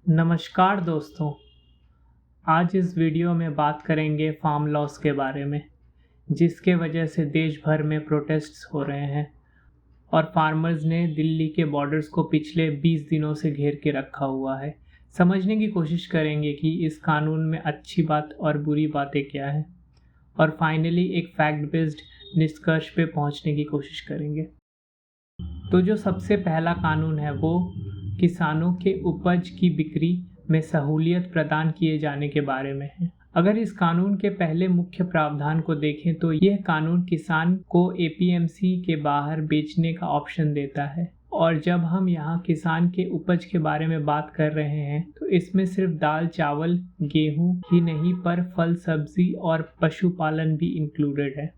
नमस्कार दोस्तों। आज इस वीडियो में बात करेंगे फार्म लॉस के बारे में, जिसके वजह से देश भर में प्रोटेस्ट्स हो रहे हैं और फार्मर्स ने दिल्ली के बॉर्डर्स को पिछले 20 दिनों से घेर के रखा हुआ है। समझने की कोशिश करेंगे कि इस कानून में अच्छी बात और बुरी बातें क्या हैं और फाइनली एक फैक्ट बेस्ड निष्कर्ष पे पहुंचने की कोशिश करेंगे। तो जो सबसे पहला कानून है वो किसानों के उपज की बिक्री में सहूलियत प्रदान किए जाने के बारे में है। अगर इस कानून के पहले मुख्य प्रावधान को देखें तो यह कानून किसान को एपीएमसी के बाहर बेचने का ऑप्शन देता है। और जब हम यहाँ किसान के उपज के बारे में बात कर रहे हैं तो इसमें सिर्फ दाल, चावल, गेहूं ही नहीं पर फल, सब्जी और पशुपालन भी इंक्लूडेड है।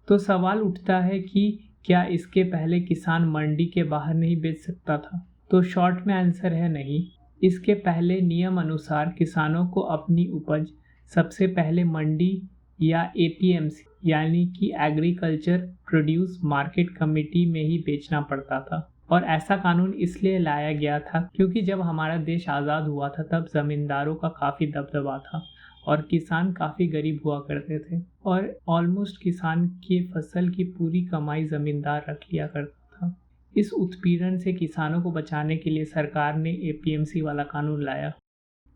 तो सवाल उठता है कि क्या इसके पहले किसान मंडी के बाहर नहीं बेच सकता था? तो शॉर्ट में आंसर है नहीं। इसके पहले नियम अनुसार किसानों को अपनी उपज सबसे पहले मंडी या एपीएमसी यानी कि एग्रीकल्चर प्रोड्यूस मार्केट कमेटी में ही बेचना पड़ता था। और ऐसा कानून इसलिए लाया गया था क्योंकि जब हमारा देश आज़ाद हुआ था तब जमींदारों का काफ़ी दबदबा था और किसान काफ़ी गरीब हुआ करते थे और ऑलमोस्ट किसान की फसल की पूरी कमाई ज़मींदार रख लिया करता था। इस उत्पीड़न से किसानों को बचाने के लिए सरकार ने एपीएमसी वाला कानून लाया,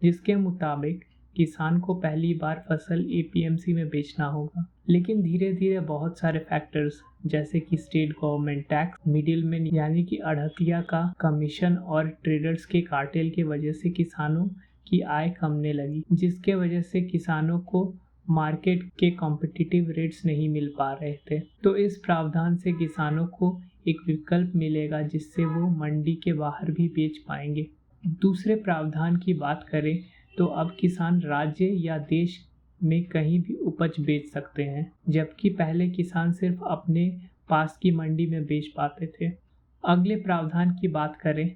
जिसके मुताबिक किसान को पहली बार फसल एपीएमसी में बेचना होगा। लेकिन धीरे धीरे बहुत सारे फैक्टर्स जैसे कि स्टेट गवर्नमेंट टैक्स, मिडिलमैन यानी कि अड़हतिया का कमीशन और ट्रेडर्स के कार्टेल की वजह से किसानों की आय कमने लगी, जिसके वजह से किसानों को मार्केट के कॉम्पिटिटिव रेट्स नहीं मिल पा रहे थे। तो इस प्रावधान से किसानों को एक विकल्प मिलेगा जिससे वो मंडी के बाहर भी बेच पाएंगे। दूसरे प्रावधान की बात करें तो अब किसान राज्य या देश में कहीं भी उपज बेच सकते हैं, जबकि पहले किसान सिर्फ अपने पास की मंडी में बेच पाते थे। अगले प्रावधान की बात करें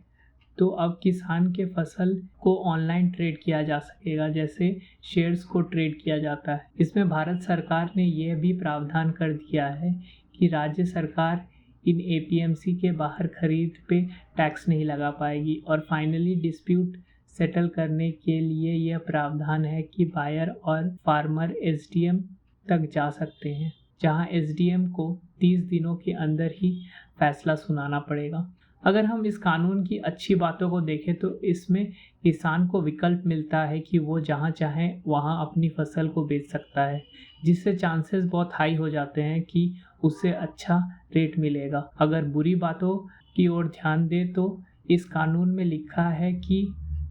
तो अब किसान के फसल को ऑनलाइन ट्रेड किया जा सकेगा, जैसे शेयर्स को ट्रेड किया जाता है। इसमें भारत सरकार ने यह भी प्रावधान कर दिया है कि राज्य सरकार इन एपीएमसी के बाहर खरीद पे टैक्स नहीं लगा पाएगी। और फाइनली डिस्प्यूट सेटल करने के लिए यह प्रावधान है कि बायर और फार्मर एसडीएम तक जा सकते हैं, जहां एसडीएम को 30 दिनों के अंदर ही फैसला सुनाना पड़ेगा। अगर हम इस कानून की अच्छी बातों को देखें तो इसमें किसान को विकल्प मिलता है कि वो जहाँ चाहे वहाँ अपनी फसल को बेच सकता है, जिससे चांसेस बहुत हाई हो जाते हैं कि उससे अच्छा रेट मिलेगा। अगर बुरी बातों की ओर ध्यान दें तो इस कानून में लिखा है कि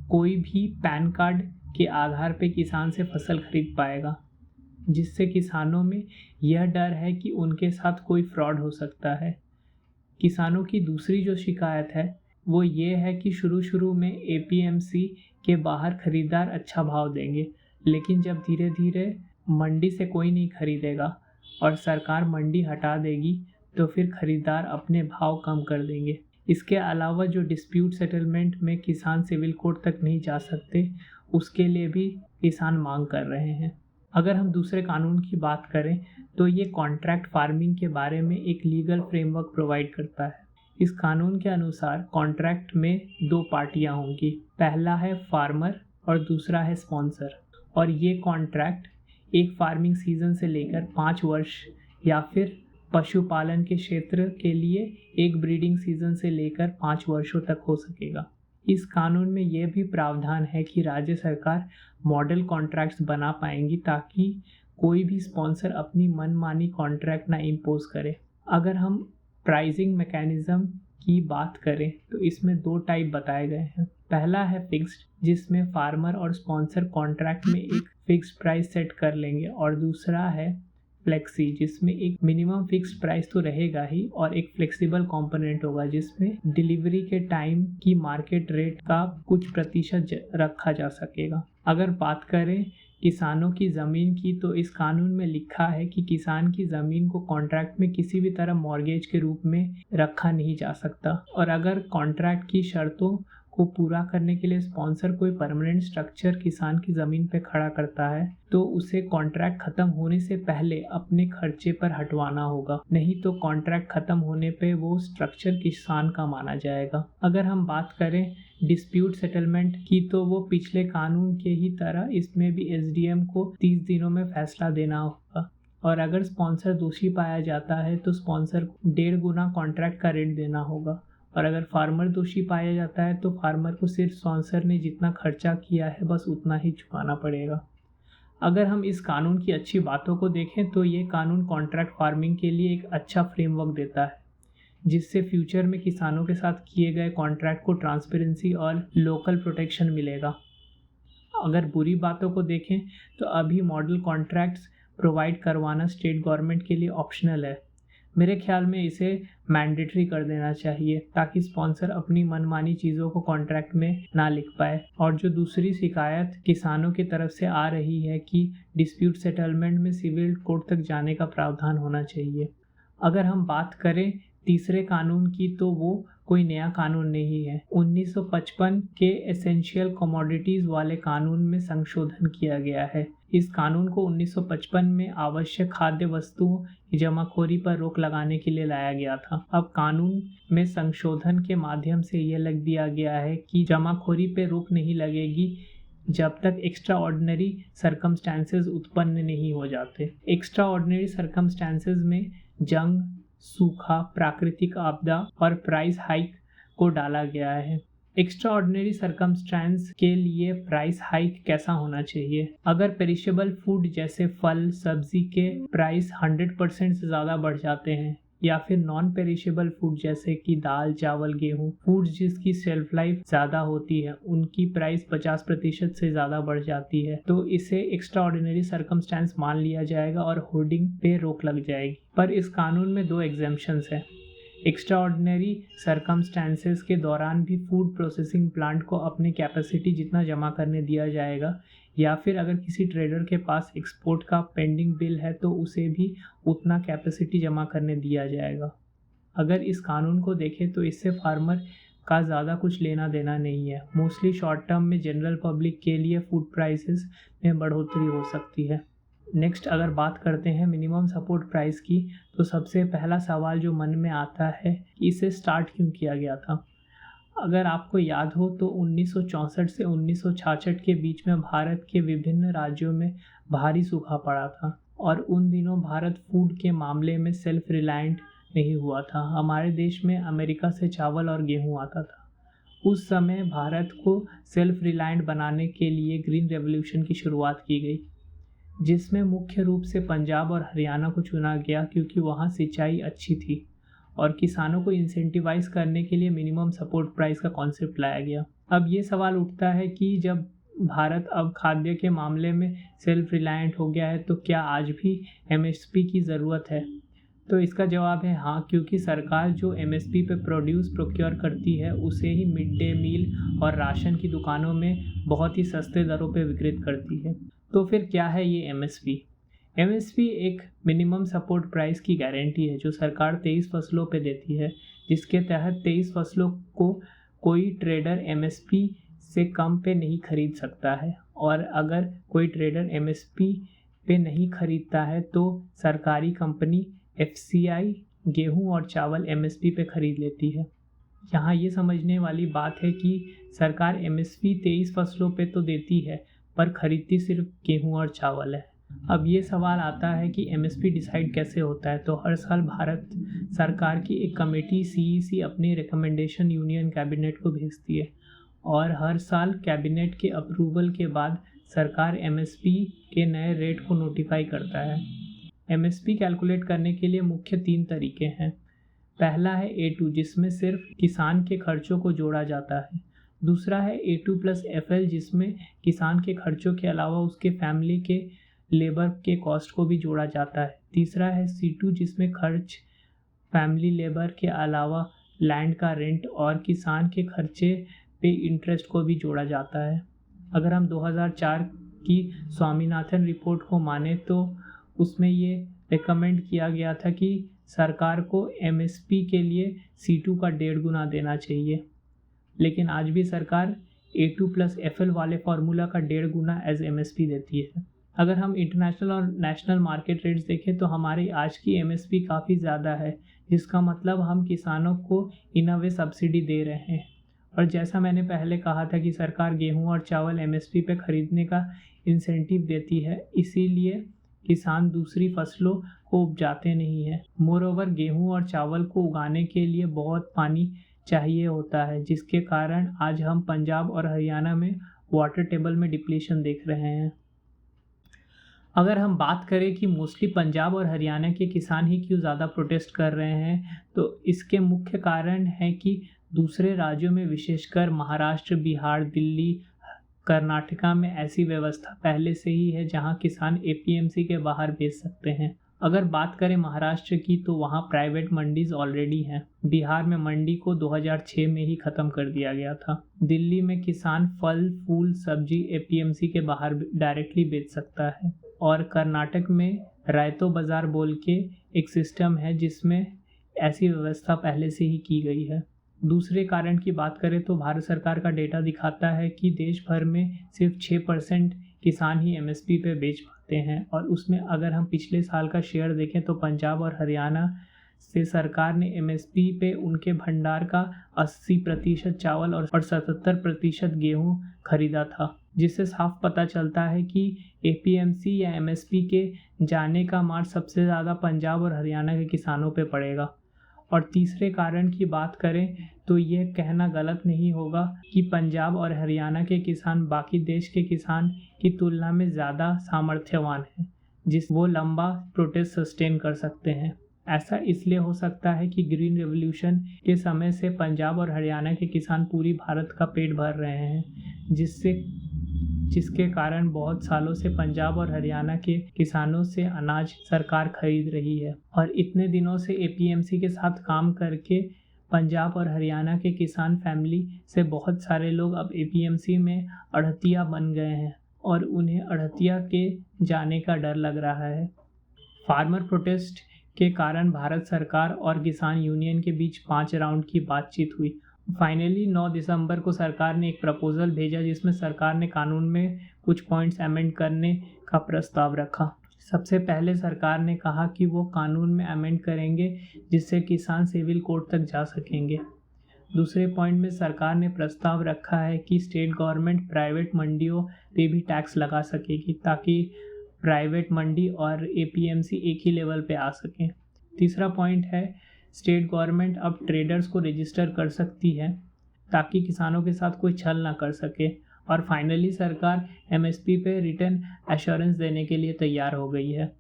कोई भी पैन कार्ड के आधार पर किसान से फसल खरीद पाएगा, जिससे किसानों में यह डर है कि उनके साथ कोई फ्रॉड हो सकता है। किसानों की दूसरी जो शिकायत है वो ये है कि शुरू में एपीएमसी के बाहर खरीदार अच्छा भाव देंगे, लेकिन जब धीरे धीरे मंडी से कोई नहीं खरीदेगा और सरकार मंडी हटा देगी तो फिर खरीदार अपने भाव कम कर देंगे। इसके अलावा जो डिस्प्यूट सेटलमेंट में किसान सिविल कोर्ट तक नहीं जा सकते, उसके लिए भी किसान मांग कर रहे हैं। अगर हम दूसरे कानून की बात करें तो ये कॉन्ट्रैक्ट फार्मिंग के बारे में एक लीगल फ्रेमवर्क प्रोवाइड करता है। इस कानून के अनुसार कॉन्ट्रैक्ट में 2 पार्टियां होंगी, पहला है फार्मर और दूसरा है स्पॉन्सर। और ये कॉन्ट्रैक्ट एक फार्मिंग सीजन से लेकर 5 वर्ष या फिर पशुपालन के क्षेत्र के लिए एक ब्रीडिंग सीजन से लेकर 5 वर्षों तक हो सकेगा। इस कानून में यह भी प्रावधान है कि राज्य सरकार मॉडल कॉन्ट्रैक्ट्स बना पाएंगी ताकि कोई भी स्पॉन्सर अपनी मनमानी कॉन्ट्रैक्ट ना इम्पोज करे। अगर हम प्राइसिंग मैकेनिज्म की बात करें तो इसमें 2 टाइप बताए गए हैं। पहला है फिक्स्ड, जिसमें फार्मर और स्पॉन्सर कॉन्ट्रैक्ट में एक फिक्स्ड प्राइस सेट कर लेंगे, और दूसरा है फ्लेक्सी, जिसमें एक मिनिमम फिक्स्ड प्राइस तो रहेगा ही और एक फ्लेक्सिबल कंपोनेंट होगा जिसमें डिलीवरी के टाइम की मार्केट रेट का कुछ प्रतिशत रखा जा सकेगा। अगर बात करें किसानों की ज़मीन की तो इस कानून में लिखा है कि किसान की ज़मीन को कॉन्ट्रैक्ट में किसी भी तरह मॉर्गेज के रूप में रखा नहीं जा सकता, और अगर कॉन्ट्रैक्ट की शर्तों को पूरा करने के लिए स्पॉन्सर कोई परमानेंट स्ट्रक्चर किसान की ज़मीन पे खड़ा करता है तो उसे कॉन्ट्रैक्ट ख़त्म होने से पहले अपने खर्चे पर हटवाना होगा, नहीं तो कॉन्ट्रैक्ट ख़त्म होने पे वो स्ट्रक्चर किसान का माना जाएगा। अगर हम बात करें डिस्प्यूट सेटलमेंट की तो वो पिछले कानून के ही तरह इसमें भी एसडीएम को 30 दिनों में फैसला देना होगा, और अगर स्पॉन्सर दोषी पाया जाता है तो स्पॉन्सर को 1.5 गुना कॉन्ट्रैक्ट का रेट देना होगा, और अगर फार्मर दोषी पाया जाता है तो फार्मर को सिर्फ स्पॉन्सर ने जितना खर्चा किया है बस उतना ही चुकाना पड़ेगा। अगर हम इस कानून की अच्छी बातों को देखें तो ये कानून कॉन्ट्रैक्ट फार्मिंग के लिए एक अच्छा फ्रेमवर्क देता है, जिससे फ्यूचर में किसानों के साथ किए गए कॉन्ट्रैक्ट को ट्रांसपेरेंसी और लोकल प्रोटेक्शन मिलेगा। अगर बुरी बातों को देखें तो अभी मॉडल कॉन्ट्रैक्ट्स प्रोवाइड करवाना स्टेट गवर्नमेंट के लिए ऑप्शनल है। मेरे ख्याल में इसे मैंडेटरी कर देना चाहिए ताकि स्पॉन्सर अपनी मनमानी चीज़ों को कॉन्ट्रैक्ट में ना लिख पाए। और जो दूसरी शिकायत किसानों की तरफ से आ रही है कि डिस्प्यूट सेटलमेंट में सिविल कोर्ट तक जाने का प्रावधान होना चाहिए। अगर हम बात करें तीसरे कानून की तो वो कोई नया कानून नहीं है। 1955 के एसेंशियल कमोडिटीज़ वाले कानून में संशोधन किया गया है। इस कानून को 1955 में आवश्यक खाद्य वस्तुओं की जमाखोरी पर रोक लगाने के लिए लाया गया था। अब कानून में संशोधन के माध्यम से यह लिख दिया गया है कि जमाखोरी पर रोक नहीं लगेगी जब तक एक्स्ट्रा ऑर्डिनरी सर्कमस्टांसेस उत्पन्न नहीं हो जाते। एक्स्ट्रा ऑर्डिनरी सर्कमस्टांसेस में जंग, सूखा, प्राकृतिक आपदा और प्राइस हाइक को डाला गया है। एक्स्ट्रा ऑर्डिनरी सर्कमस्टेंस के लिए प्राइस हाइक कैसा होना चाहिए? अगर पेरिशेबल फूड जैसे फल, सब्जी के प्राइस 100% से ज़्यादा बढ़ जाते हैं, या फिर नॉन पेरिशेबल फूड जैसे कि दाल, चावल, गेहूँ, फूड जिसकी शेल्फ लाइफ ज़्यादा होती है, उनकी प्राइस 50% से ज़्यादा बढ़ जाती है, तो इसे एक्स्ट्रा ऑर्डिनरी सर्कमस्टेंस मान लिया जाएगा और होर्डिंग पे रोक लग जाएगी। पर इस कानून में 2 एग्जेम्पशंस हैं। एक्स्ट्रा ऑर्डिनरी सर्कमस्टेंसेस के दौरान भी फूड प्रोसेसिंग प्लांट को अपनी कैपेसिटी जितना जमा करने दिया जाएगा, या फिर अगर किसी ट्रेडर के पास एक्सपोर्ट का पेंडिंग बिल है तो उसे भी उतना कैपेसिटी जमा करने दिया जाएगा। अगर इस कानून को देखें तो इससे फार्मर का ज़्यादा कुछ लेना देना नहीं है। मोस्टली शॉर्ट टर्म में जनरल पब्लिक के लिए फूड प्राइसेस में बढ़ोतरी हो सकती है। नेक्स्ट अगर बात करते हैं मिनिमम सपोर्ट प्राइस की, तो सबसे पहला सवाल जो मन में आता है कि इसे स्टार्ट क्यों किया गया था। अगर आपको याद हो तो 1964 से 1966 के बीच में भारत के विभिन्न राज्यों में भारी सूखा पड़ा था, और उन दिनों भारत फूड के मामले में सेल्फ रिलायंट नहीं हुआ था। हमारे देश में अमेरिका से चावल और गेहूं आता था। उस समय भारत को सेल्फ रिलायंट बनाने के लिए ग्रीन रेवोल्यूशन की शुरुआत की गई, जिसमें मुख्य रूप से पंजाब और हरियाणा को चुना गया क्योंकि वहाँ सिंचाई अच्छी थी, और किसानों को इंसेंटिवाइज करने के लिए मिनिमम सपोर्ट प्राइस का कॉन्सेप्ट लाया गया। अब ये सवाल उठता है कि जब भारत अब खाद्य के मामले में सेल्फ रिलायंट हो गया है तो क्या आज भी एमएसपी की ज़रूरत है? तो इसका जवाब है हाँ, क्योंकि सरकार जो एमएसपी पे प्रोड्यूस प्रोक्योर करती है उसे ही मिड डे मील और राशन की दुकानों में बहुत ही सस्ते दरों पे विक्रित करती है। तो फिर क्या है ये एमएसपी? एमएसपी एक मिनिमम सपोर्ट प्राइस की गारंटी है जो सरकार 23 फसलों पे देती है, जिसके तहत 23 फसलों को कोई ट्रेडर एमएसपी से कम पे नहीं खरीद सकता है, और अगर कोई ट्रेडर एमएसपी पे नहीं खरीदता है तो सरकारी कंपनी एफसीआई गेहूं और चावल एमएसपी पे खरीद लेती है। यहाँ ये समझने वाली बात है कि सरकार एमएसपी 23 फसलों पे तो देती है पर खरीदती सिर्फ गेहूं और चावल है। अब ये सवाल आता है कि एमएसपी डिसाइड कैसे होता है। तो हर साल भारत सरकार की एक कमेटी सीईसी अपनी रिकमेंडेशन यूनियन कैबिनेट को भेजती है, और हर साल कैबिनेट के अप्रूवल के बाद सरकार एमएसपी के नए रेट को नोटिफाई करता है। एमएसपी कैलकुलेट करने के लिए मुख्य 3 तरीके हैं। पहला है A2 जिसमें सिर्फ किसान के खर्चों को जोड़ा जाता है। दूसरा है A2 प्लस FL जिसमें किसान के खर्चों के अलावा उसके फैमिली के लेबर के कॉस्ट को भी जोड़ा जाता है। तीसरा है C2 जिसमें खर्च फैमिली लेबर के अलावा लैंड का रेंट और किसान के खर्चे पे इंटरेस्ट को भी जोड़ा जाता है। अगर हम 2004 की स्वामीनाथन रिपोर्ट को माने तो उसमें ये रिकमेंड किया गया था कि सरकार को एमएसपी के लिए C2 का 1.5 गुना देना चाहिए। लेकिन आज भी सरकार A2+FL वाले फार्मूला का 1.5 गुना एज MSP देती है। अगर हम इंटरनेशनल और नेशनल मार्केट रेट्स देखें तो हमारी आज की MSP काफ़ी ज़्यादा है, जिसका मतलब हम किसानों को इन अ वे सब्सिडी दे रहे हैं। और जैसा मैंने पहले कहा था कि सरकार गेहूं और चावल MSP पे ख़रीदने का इंसेंटिव देती है, इसीलिए किसान दूसरी फसलों को उपजाते नहीं हैं। मोरओवर गेहूं और चावल को उगाने के लिए बहुत पानी चाहिए होता है, जिसके कारण आज हम पंजाब और हरियाणा में वाटर टेबल में डिप्लीशन देख रहे हैं। अगर हम बात करें कि मोस्टली पंजाब और हरियाणा के किसान ही क्यों ज़्यादा प्रोटेस्ट कर रहे हैं, तो इसके मुख्य कारण है कि दूसरे राज्यों में विशेषकर महाराष्ट्र, बिहार, दिल्ली, कर्नाटका में ऐसी व्यवस्था पहले से ही है जहां किसान APMC के बाहर बेच सकते हैं। अगर बात करें महाराष्ट्र की तो वहां प्राइवेट मंडीज ऑलरेडी हैं। बिहार में मंडी को 2006 में ही ख़त्म कर दिया गया था। दिल्ली में किसान फल, फूल, सब्जी APMC के बाहर डायरेक्टली बेच सकता है। और कर्नाटक में रायतो बाज़ार बोल के एक सिस्टम है जिसमें ऐसी व्यवस्था पहले से ही की गई है। दूसरे कारण की बात करें तो भारत सरकार का डेटा दिखाता है कि देश भर में सिर्फ 6% किसान ही MSP पे बेच पाते हैं, और उसमें अगर हम पिछले साल का शेयर देखें तो पंजाब और हरियाणा से सरकार ने MSP पे उनके भंडार का 80% चावल और 77% गेहूं खरीदा था, जिससे साफ पता चलता है कि APMC या MSP के जाने का मार सबसे ज़्यादा पंजाब और हरियाणा के किसानों पे पड़ेगा। और तीसरे कारण की बात करें तो यह कहना गलत नहीं होगा कि पंजाब और हरियाणा के किसान बाकी देश के किसान की तुलना में ज़्यादा सामर्थ्यवान हैं, जिस वो लंबा प्रोटेस्ट सस्टेन कर सकते हैं। ऐसा इसलिए हो सकता है कि ग्रीन रेवोल्यूशन के समय से पंजाब और हरियाणा के किसान पूरी भारत का पेट भर रहे हैं, जिसके कारण बहुत सालों से पंजाब और हरियाणा के किसानों से अनाज सरकार खरीद रही है। और इतने दिनों से APMC के साथ काम करके पंजाब और हरियाणा के किसान फैमिली से बहुत सारे लोग अब APMC में अड़हतिया बन गए हैं और उन्हें अड़हतिया के जाने का डर लग रहा है। फार्मर प्रोटेस्ट के कारण भारत सरकार और किसान यूनियन के बीच 5 राउंड की बातचीत हुई। फाइनली 9 दिसंबर को सरकार ने एक प्रपोजल भेजा जिसमें सरकार ने कानून में कुछ पॉइंट्स अमेंड करने का प्रस्ताव रखा। सबसे पहले सरकार ने कहा कि वो कानून में अमेंड करेंगे जिससे किसान सिविल कोर्ट तक जा सकेंगे। दूसरे पॉइंट में सरकार ने प्रस्ताव रखा है कि स्टेट गवर्नमेंट प्राइवेट मंडियों पे भी टैक्स लगा सकेगी ताकि प्राइवेट मंडी और APMC एक ही लेवल पे आ सकें। तीसरा पॉइंट है स्टेट गवर्नमेंट अब ट्रेडर्स को रजिस्टर कर सकती है ताकि किसानों के साथ कोई छल ना कर सके। और फाइनली सरकार MSP पे रिटर्न एश्योरेंस देने के लिए तैयार हो गई है।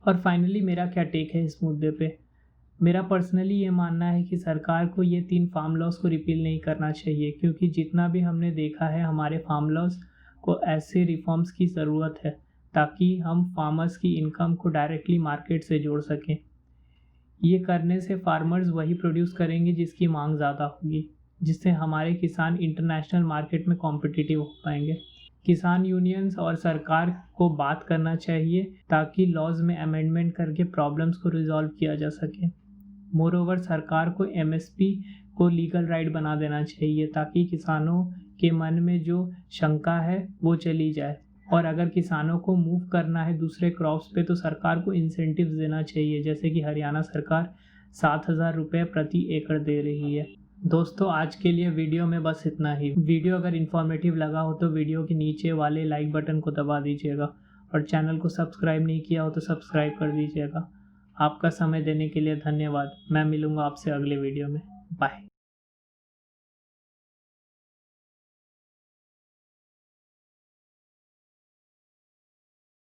और फाइनली मेरा क्या टेक है इस मुद्दे पे? मेरा पर्सनली ये मानना है कि सरकार को ये 3 फार्म लॉज को रिपील नहीं करना चाहिए, क्योंकि जितना भी हमने देखा है हमारे फार्म लॉज को ऐसे रिफॉर्म्स की ज़रूरत है ताकि हम फार्मर्स की इनकम को डायरेक्टली मार्केट से जोड़ सकें। ये करने से फार्मर्स वही प्रोड्यूस करेंगे जिसकी मांग ज़्यादा होगी, जिससे हमारे किसान इंटरनेशनल मार्केट में कॉम्पिटिटिव हो पाएंगे। किसान यूनियंस और सरकार को बात करना चाहिए ताकि लॉज में अमेंडमेंट करके प्रॉब्लम्स को रिजॉल्व किया जा सके। मोरओवर सरकार को MSP को लीगल राइट बना देना चाहिए ताकि किसानों के मन में जो शंका है वो चली जाए। और अगर किसानों को मूव करना है दूसरे क्रॉप्स पे तो सरकार को इंसेंटिव्स देना चाहिए, जैसे कि हरियाणा सरकार 7,000 रुपये प्रति एकड़ दे रही है। दोस्तों आज के लिए वीडियो में बस इतना ही। वीडियो अगर इन्फॉर्मेटिव लगा हो तो वीडियो के नीचे वाले लाइक बटन को दबा दीजिएगा और चैनल को सब्सक्राइब नहीं किया हो तो सब्सक्राइब कर दीजिएगा। आपका समय देने के लिए धन्यवाद। मैं मिलूँगा आपसे अगले वीडियो में। बाय।